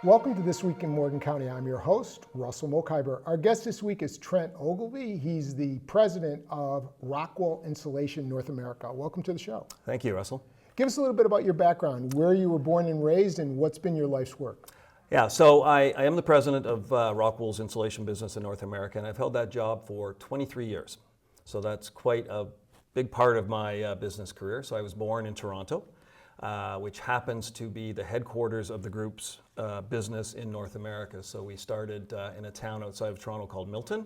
Welcome to This Week in Morgan County. I'm your host, Russell Mokhiber. Our guest this week is Trent Ogilvie. He's the president of Rockwool Insulation North America. Welcome to the show. Thank you, Russell. Give us a little bit about your background, where you were born and raised, and what's been your life's work. Yeah, so I am the president of Rockwool's insulation business in North America, and I've held that job for 23 years. So that's quite a big part of my business career. So I was born in Toronto, which happens to be the headquarters of the group's business in North America. So we started in a town outside of Toronto called Milton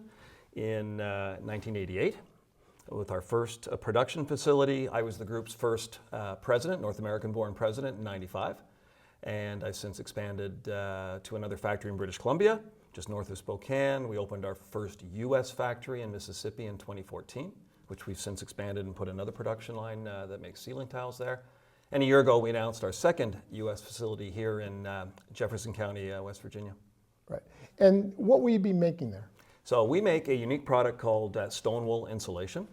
in 1988 with our first production facility. I was the group's first president, North American-born president in '95. And I've since expanded to another factory in British Columbia, just north of Spokane. We opened our first U.S. factory in Mississippi in 2014, which we've since expanded and put another production line that makes ceiling tiles there. And a year ago, we announced our second U.S. facility here in Jefferson County, West Virginia. Right. And what will you be making there? So we make a unique product called stone wool insulation,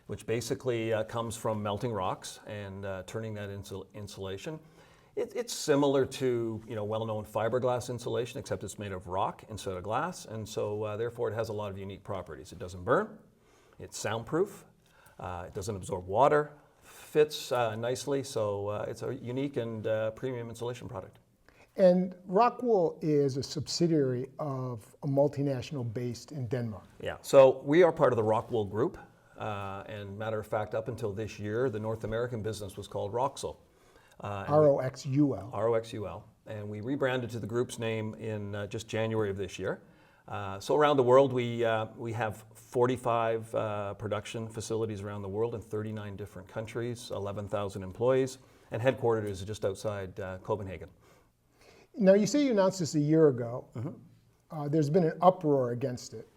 which basically comes from melting rocks and turning that into insulation. It's similar to well-known fiberglass insulation, except it's made of rock instead of glass, and so therefore it has a lot of unique properties. It doesn't burn, it's soundproof, it doesn't absorb water, fits nicely, so it's a unique and premium insulation product. And Rockwool is a subsidiary of a multinational based in Denmark. Yeah, so we are part of the Rockwool group, and matter of fact, up until this year, the North American business was called Roxul. Roxul. Roxul, and we rebranded to the group's name in just January of this year. So around the world, we have 45 production facilities around the world in 39 different countries, 11,000 employees, and headquartered is just outside Copenhagen. Now, you say you announced this a year ago. Mm-hmm. There's been an uproar against it.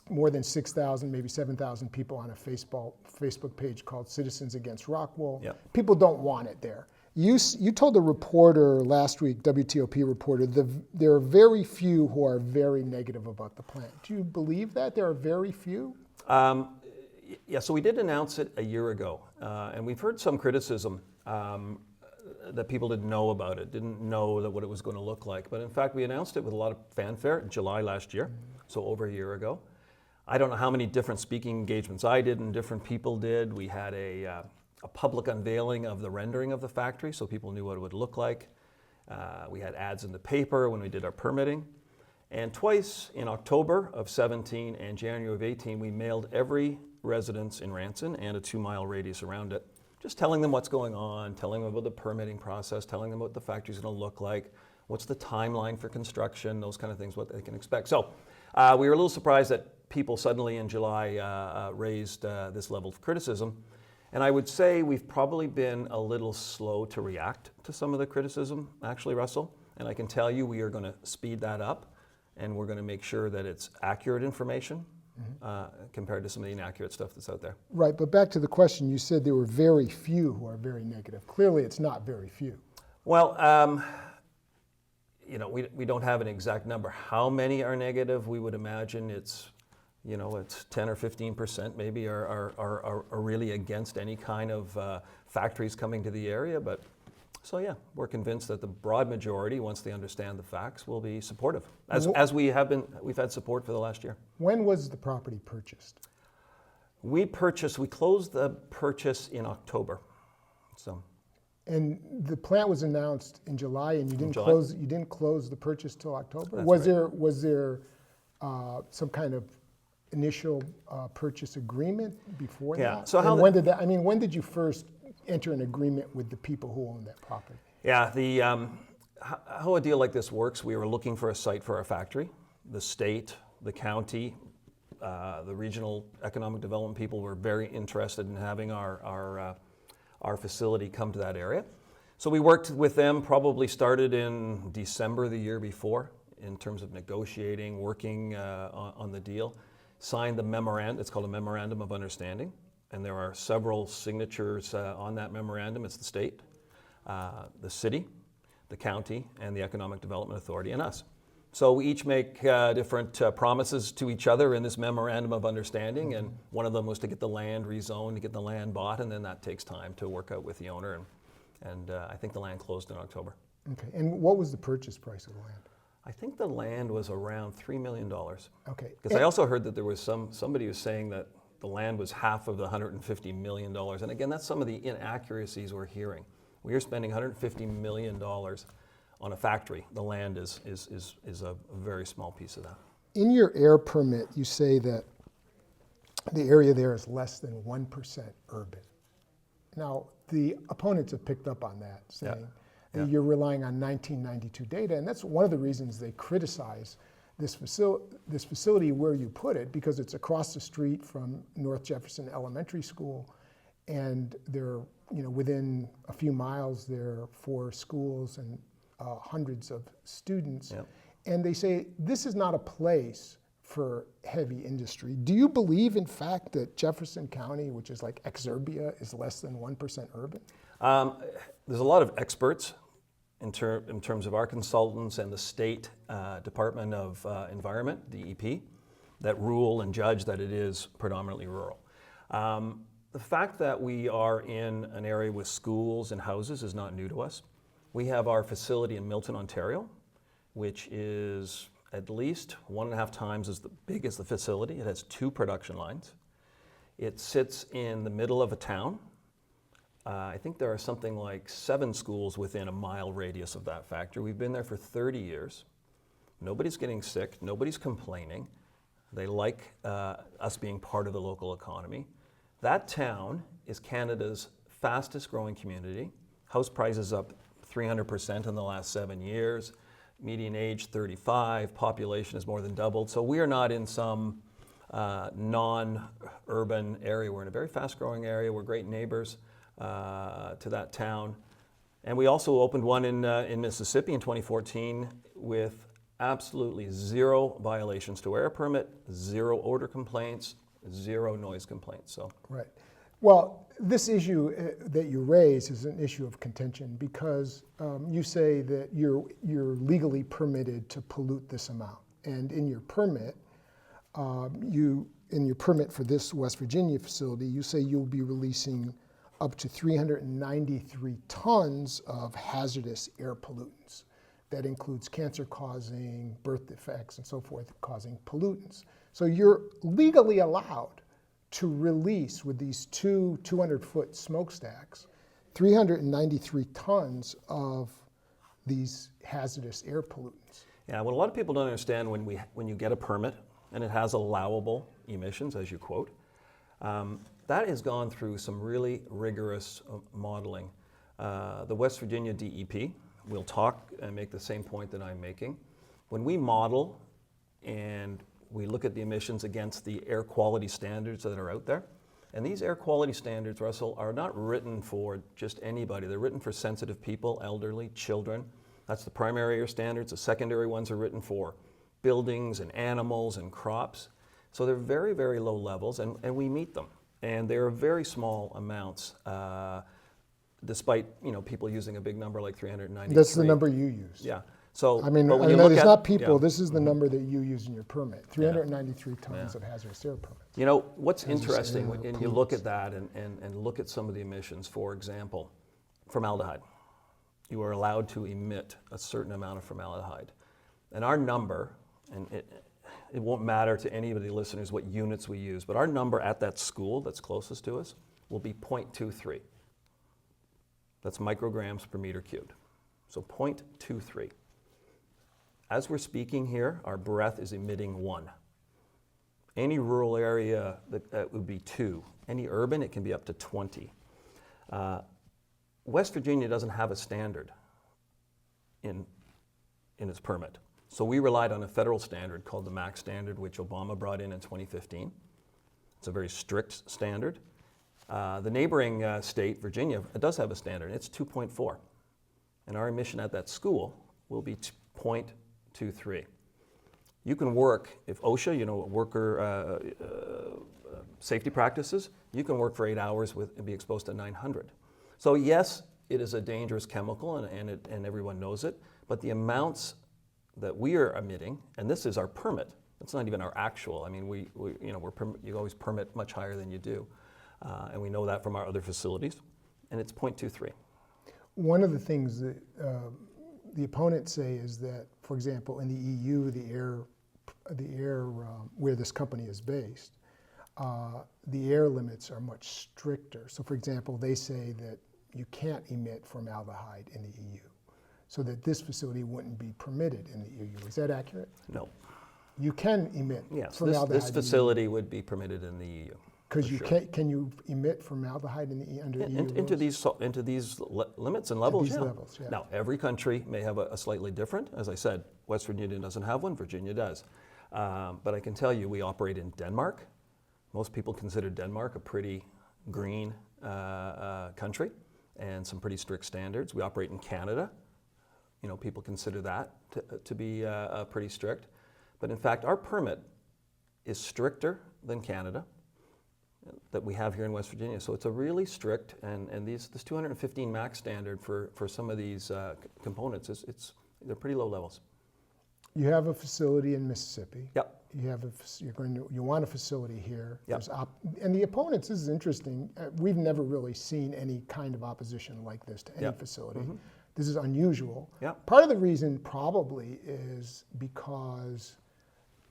More than 6,000, maybe 7,000 people on a Facebook page called Citizens Against Rockwool. Yep. People don't want it there. You told a reporter last week, WTOP reporter, there are very few who are very negative about the plant. Do you believe that there are very few? Yeah, so we did announce it a year ago, and we've heard some criticism that people didn't know about it, didn't know what it was going to look like. But in fact, we announced it with a lot of fanfare in July last year, so over a year ago. I don't know how many different speaking engagements I did and different people did. We had a public unveiling of the rendering of the factory, so people knew what it would look like. We had ads in the paper when we did our permitting. And twice in October of 17 and January of 18, we mailed every residence in Ranson and a 2-mile radius around it, just telling them what's going on, telling them about the permitting process, telling them what the factory's going to look like, what's the timeline for construction, those kind of things, what they can expect. So we were a little surprised that people suddenly in July raised this level of criticism. And I would say we've probably been a little slow to react to some of the criticism, actually, Russell. And I can tell you we are going to speed that up, and we're going to make sure that it's accurate information compared to some of the inaccurate stuff that's out there. Right, but back to the question, you said there were very few who are very negative. Clearly, it's not very few. Well, we don't have an exact number. How many are negative? We would imagine it's 10 or 15% maybe are really against any kind of factories coming to the area. But so yeah, we're convinced that the broad majority, once they understand the facts, will be supportive, as we've had support for the last year. When was the property purchased? We closed the purchase in October. So. And the plant was announced in July, and you didn't close the purchase till October. That's was right. Was there some kind of initial purchase agreement before that? Yeah. So when did you first enter an agreement with the people who own that property? Yeah. How a deal like this works, we were looking for a site for our factory. The state, the county, the regional economic development people were very interested in having our facility come to that area. So we worked with them, probably started in December the year before in terms of negotiating, working on the deal. Signed the memorandum, it's called a Memorandum of Understanding, and there are several signatures on that memorandum. It's the state, the city, the county, and the Economic Development Authority, and us. So we each make different promises to each other in this Memorandum of Understanding, and one of them was to get the land rezoned, to get the land bought, and then that takes time to work out with the owner, and I think the land closed in October. Okay, and what was the purchase price of the land? I think the land was around $3 million. Okay. Because I also heard that there was somebody was saying that the land was half of the $150 million. And again, that's some of the inaccuracies we're hearing. We are spending $150 million on a factory. The land is a very small piece of that. In your air permit, you say that the area there is less than 1% urban. Now, the opponents have picked up on that, saying that you're relying on 1992 data, and that's one of the reasons they criticize this facility where you put it, because it's across the street from North Jefferson Elementary School, and they're, within a few miles there are 4 schools and hundreds of students. Yep. And they say this is not a place for heavy industry. Do you believe, in fact, that Jefferson County, which is like Exurbia, is less than 1% urban? There's a lot of experts in terms of our consultants and the state Department of Environment, DEP, that rule and judge that it is predominantly rural. The fact that we are in an area with schools and houses is not new to us. We have our facility in Milton, Ontario, which is at least 1.5 times as big as the facility. It has 2 production lines. It sits in the middle of a town. I think there are something like 7 schools within a mile radius of that factory. We've been there for 30 years. Nobody's getting sick. Nobody's complaining. They like us being part of the local economy. That town is Canada's fastest growing community. House prices up 300% in the last 7 years. Median age 35, population has more than doubled. So we are not in some non-urban area. We're in a very fast-growing area. We're great neighbors to that town. And we also opened one in Mississippi in 2014 with absolutely 0 violations to air permit, 0 odor complaints, 0 noise complaints. So. Right. Well, this issue that you raise is an issue of contention because you say that you're legally permitted to pollute this amount, and in your permit, for this West Virginia facility, you say you'll be releasing up to 393 tons of hazardous air pollutants. That includes cancer-causing, birth defects, and so forth, causing pollutants. So you're legally allowed to release, with these 2 200-foot smokestacks, 393 tons of these hazardous air pollutants. Yeah, what a lot of people don't understand when you get a permit and it has allowable emissions, as you quote, that has gone through some really rigorous modeling. The West Virginia DEP will talk and make the same point that I'm making. When we model and we look at the emissions against the air quality standards that are out there. And these air quality standards, Russell, are not written for just anybody. They're written for sensitive people, elderly, children. That's the primary air standards. The secondary ones are written for buildings and animals and crops. So they're very, very low levels, and we meet them. And they're very small amounts, despite people using a big number like 393. That's the number you use. Yeah. So, I mean, it's not people. This is the number that you use in your permit. 393 tons of hazardous air permits. What's interesting when you look at that and look at some of the emissions, for example, formaldehyde. You are allowed to emit a certain amount of formaldehyde. And our number, and it won't matter to any of the listeners what units we use, but our number at that school that's closest to us will be 0.23. That's micrograms per meter cubed. So 0.23. As we're speaking here, our breath is emitting 1. Any rural area, that would be 2. Any urban, it can be up to 20. West Virginia doesn't have a standard in its permit. So we relied on a federal standard called the MAC standard, which Obama brought in 2015. It's a very strict standard. The neighboring state, Virginia, it does have a standard. It's 2.4. And our emission at that school will be 0.23. You can work, if OSHA, worker safety practices, you can work for 8 hours and be exposed to 900. So yes, it is a dangerous chemical and everyone knows it, but the amounts that we are emitting, and this is our permit, it's not even our actual, I mean, you always permit much higher than you do, and we know that from our other facilities, and it's 0.23. One of the things that the opponents say is that, for example, in the EU, the air where this company is based, the air limits are much stricter. So, for example, they say that you can't emit formaldehyde in the EU, so that this facility wouldn't be permitted in the EU. Is that accurate? No. You can emit Yes, formaldehyde. this facility would be permitted in the EU. Because you can you emit formaldehyde under EU Into rules? these limits and levels, these yeah. levels, yeah. Now, every country may have a slightly different. As I said, West Virginia doesn't have one, Virginia does. But I can tell you, we operate in Denmark. Most people consider Denmark a pretty green country and some pretty strict standards. We operate in Canada. You know, people consider that to be pretty strict. But in fact, our permit is stricter than Canada that we have here in West Virginia. So it's a really strict, and this 215 max standard for some of these components, they're pretty low levels. You have a facility in Mississippi. Yep. You want a facility here. Yep. And the opponents, this is interesting, we've never really seen any kind of opposition like this to any Yep. facility. Mm-hmm. This is unusual. Yep. Part of the reason probably is because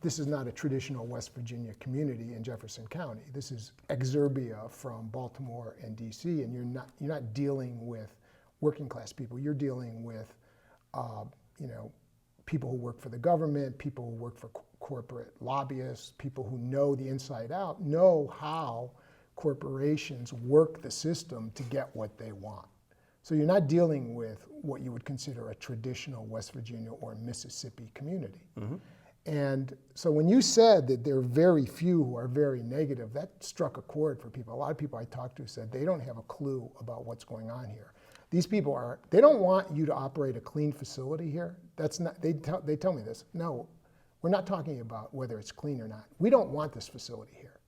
this is not a traditional West Virginia community in Jefferson County. This is exurbia from Baltimore and DC, and you're not dealing with working class people. You're dealing with people who work for the government, people who work for corporate lobbyists, people who know the inside out, know how corporations work the system to get what they want. So you're not dealing with what you would consider a traditional West Virginia or Mississippi community. Mm-hmm. And so when you said that there are very few who are very negative, that struck a chord for people. A lot of people I talked to said they don't have a clue about what's going on here. These people they don't want you to operate a clean facility here. That's not, they tell me this. No, we're not talking about whether it's clean or not. We don't want this facility here.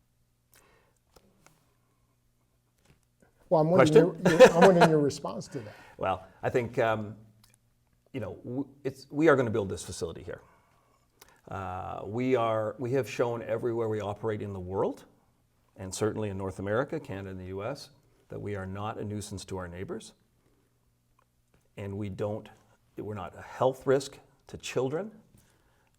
Well, I'm wondering your response to that. Well, I think, we are going to build this facility here. We have shown everywhere we operate in the world, and certainly in North America, Canada, and the U.S., that we are not a nuisance to our neighbors, and we're not a health risk to children,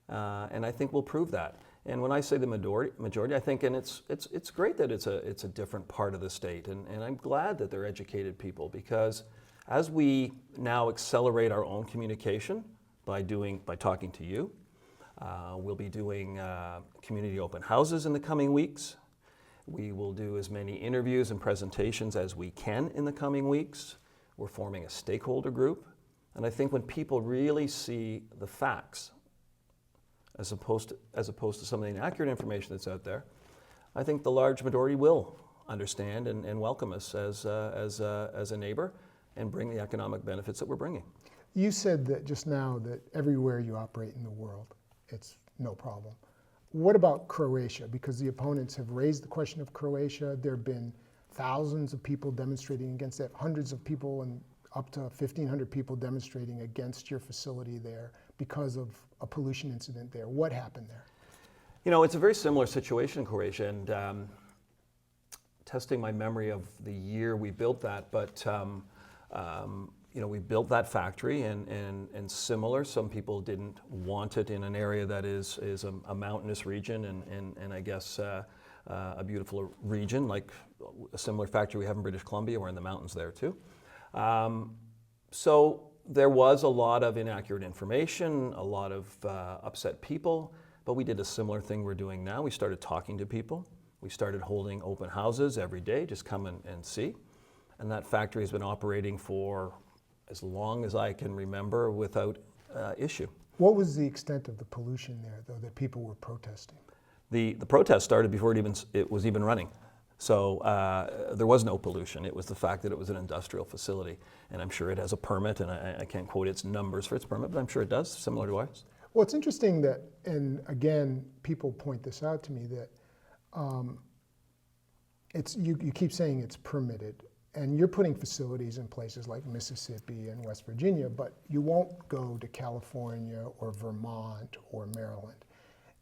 and I think we'll prove that. And when I say the majority, I think, and it's great that it's a different part of the state, and I'm glad that they're educated people, because as we now accelerate our own communication by talking to you. We'll be doing community open houses in the coming weeks. We will do as many interviews and presentations as we can in the coming weeks. We're forming a stakeholder group. And I think when people really see the facts, as opposed to some of the inaccurate information that's out there, I think the large majority will understand and welcome us as a neighbor and bring the economic benefits that we're bringing. You said that just now that everywhere you operate in the world, it's no problem. What about Croatia? Because the opponents have raised the question of Croatia. There have been thousands of people demonstrating against that, hundreds of people and up to 1,500 people demonstrating against your facility there because of a pollution incident there. What happened there? You know, it's a very similar situation in Croatia, and testing my memory of the year we built that, but we built that factory, and similar. Some people didn't want it in an area that is a mountainous region, and I guess a beautiful region, like a similar factory we have in British Columbia. We're in the mountains there too. So there was a lot of inaccurate information, a lot of upset people, but we did a similar thing we're doing now. We started talking to people. We started holding open houses every day, just come and see. And that factory has been operating for as long as I can remember without issue. What was the extent of the pollution there, though, that people were protesting? The protest started before it was even running. So there was no pollution. It was the fact that it was an industrial facility. And I'm sure it has a permit, and I can't quote its numbers for its permit, but I'm sure it does, similar to ours. Well, it's interesting that, and again, people point this out to me, that you keep saying it's permitted, and you're putting facilities in places like Mississippi and West Virginia, but you won't go to California or Vermont or Maryland.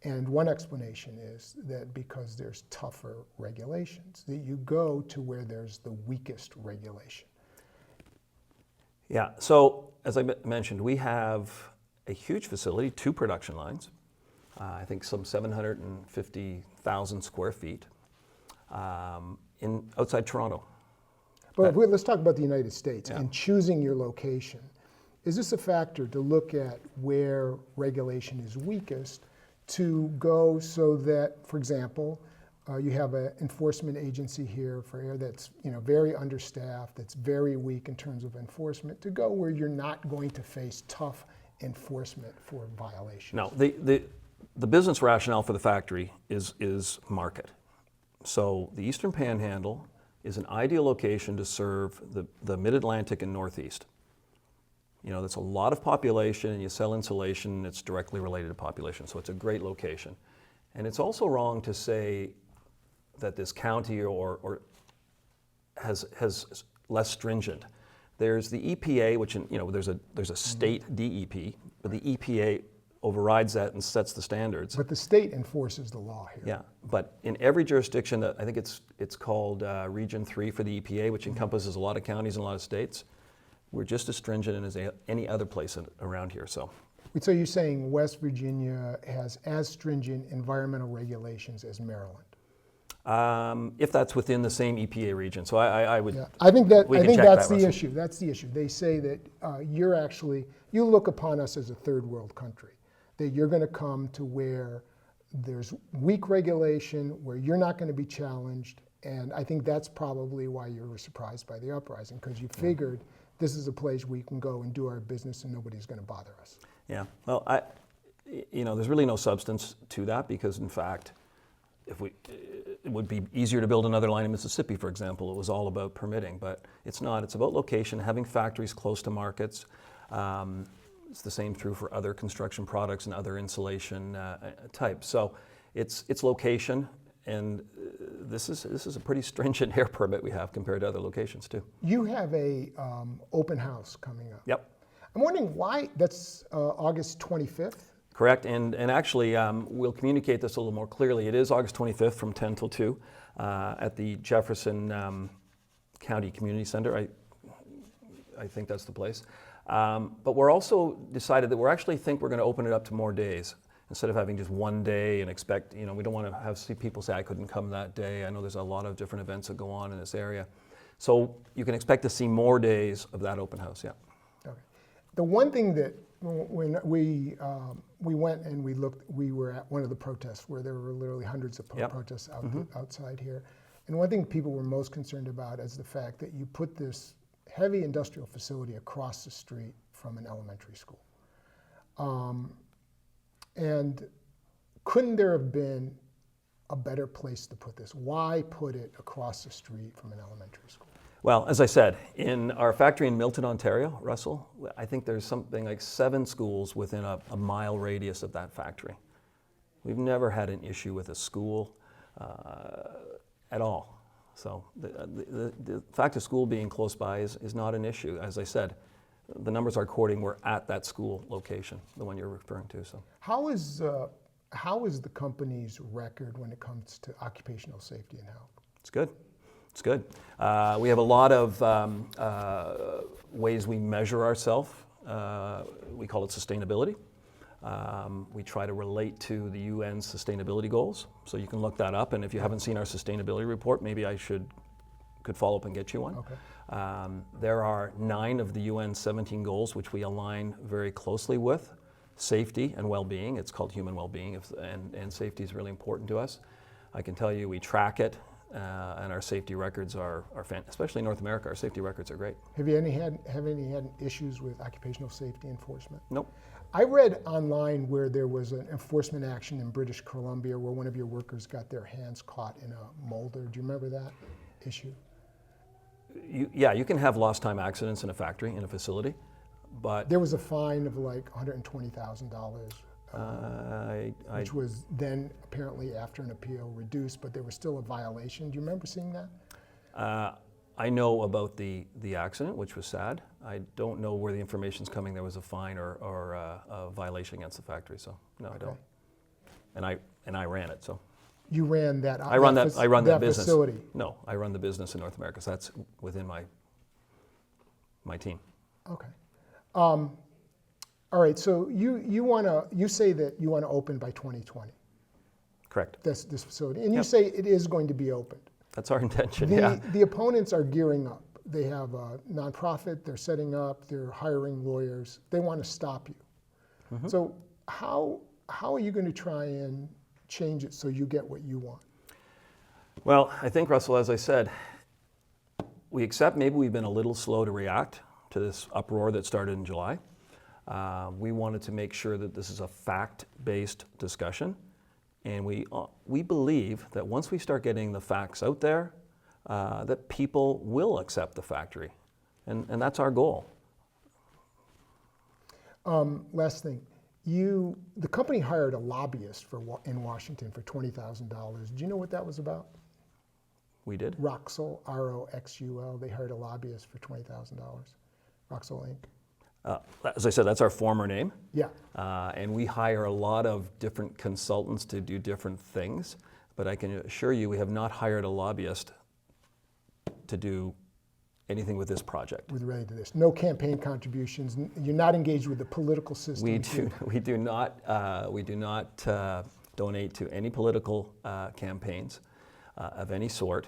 And one explanation is that because there's tougher regulations, that you go to where there's the weakest regulation. Yeah, so as I mentioned, we have a huge facility, 2 production lines, I think some 750,000 square feet outside Toronto. But let's talk about the United States and choosing your location. Is this a factor to look at where regulation is weakest to go so that, for example, you have an enforcement agency here for air that's very understaffed, that's very weak in terms of enforcement, to go where you're not going to face tough enforcement for violations? No, the business rationale for the factory is market. So the Eastern Panhandle is an ideal location to serve the Mid-Atlantic and Northeast. That's a lot of population, and you sell insulation, and it's directly related to population, so it's a great location. And it's also wrong to say that this county or has less stringent. There's the EPA, which there's a state DEP, but the EPA overrides that and sets the standards. But the state enforces the law here. Yeah, but in every jurisdiction, I think it's called Region 3 for the EPA, which encompasses a lot of counties and a lot of states. We're just as stringent as any other place around here. So you're saying West Virginia has as stringent environmental regulations as Maryland? If that's within the same EPA region, so I would. Yeah. I think that's the Russell. issue. That's the issue. They say that you look upon us as a third world country, that you're going to come to where there's weak regulation, where you're not going to be challenged, and I think that's probably why you were surprised by the uprising, because you figured this is a place we can go and do our business and nobody's going to bother us. Yeah. Well, there's really no substance to that, because in fact, it would be easier to build another line in Mississippi, for example. It was all about permitting, but it's not. It's about location, having factories close to markets. It's the same true for other construction products and other insulation types. So it's location, and this is a pretty stringent air permit we have compared to other locations too. You have a open house coming up. Yep. I'm wondering why that's August 25th. Correct, and actually we'll communicate this a little more clearly. It is August 25th from 10 till 2 at the Jefferson County Community Center. I think that's the place. But we're also decided that we're going to open it up to more days instead of having just one day and expect, we don't want to see people say I couldn't come that day. I know there's a lot of different events that go on in this area. So you can expect to see more days of that open house, yeah. Okay. The one thing that when we went and we looked, we were at one of the protests where there were literally hundreds of protests outside here. And one thing people were most concerned about is the fact that you put this heavy industrial facility across the street from an elementary school. And couldn't there have been a better place to put this? Why put it across the street from an elementary school? Well, as I said, in our factory in Milton, Ontario, Russell, I think there's something like 7 schools within a mile radius of that factory. We've never had an issue with a school at all. So the fact of school being close by is not an issue. As I said, the numbers are quoting we're at that school location, the one you're referring to. So how is the company's record when it comes to occupational safety and health? It's good. It's good. We have a lot of ways we measure ourselves. We call it sustainability. We try to relate to the UN's sustainability goals. So you can look that up, and if you haven't seen our sustainability report, maybe I could follow up and get you one. Okay. There are 9 of the UN's 17 goals which we align very closely with. Safety and well-being. It's called human well-being, and safety is really important to us. I can tell you we track it. And our safety records are especially in North America, our safety records are great. Have any had issues with occupational safety enforcement? Nope. I read online where there was an enforcement action in British Columbia where one of your workers got their hands caught in a molder. Do you remember that issue? You can have lost time accidents in a factory, in a facility, but there was a fine of like $120,000. Which was then apparently after an appeal reduced, but there was still a violation. Do you remember seeing that? I know about the accident, which was sad. I don't know where the information's coming. There was a fine or a violation against the factory. So no, I don't. And I ran it. So you ran that. I run that business. Facility. No, I run the business in North America. So that's within my team. Okay. All right, so you say that you want to open by 2020, Correct. this facility, and you Yep. say it is going to be opened. That's our intention, yeah. The opponents are gearing up. They have a nonprofit, they're setting up, they're hiring lawyers. They want to stop you. Mm-hmm. So how are you going to try and change it so you get what you want? Well, I think, Russell, as I said, we accept maybe we've been a little slow to react to this uproar that started in July. We wanted to make sure that this is a fact-based discussion, and we believe that once we start getting the facts out there, that people will accept the factory, and that's our goal. Last thing, the company hired a lobbyist in Washington for $20,000. Do you know what that was about? We did. Rockwool, R-O-X-U-L. They hired a lobbyist for $20,000. Rockwool Inc. As I said, that's our former name. Yeah. And we hire a lot of different consultants to do different things, but I can assure you we have not hired a lobbyist to do anything with this project. With related to this, no campaign contributions. You're not engaged with the political system. We do not donate to any political campaigns of any sort.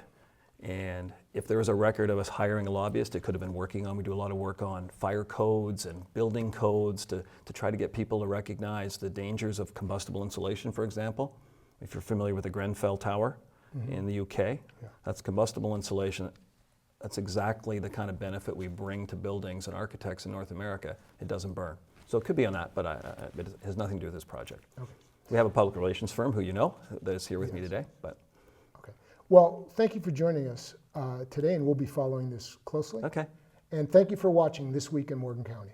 And if there was a record of us hiring a lobbyist, it could have been working on. We do a lot of work on fire codes and building codes to try to get people to recognize the dangers of combustible insulation, for example. If you're familiar with the Grenfell Tower in the UK, that's combustible insulation. That's exactly the kind of benefit we bring to buildings and architects in North America. It doesn't burn. So it could be on that, but it has nothing to do with this project. Okay. We have a public relations firm who you know that is here with me today. But okay. Well, thank you for joining us today, and we'll be following this closely. okay. And thank you for watching This Week in Morgan County.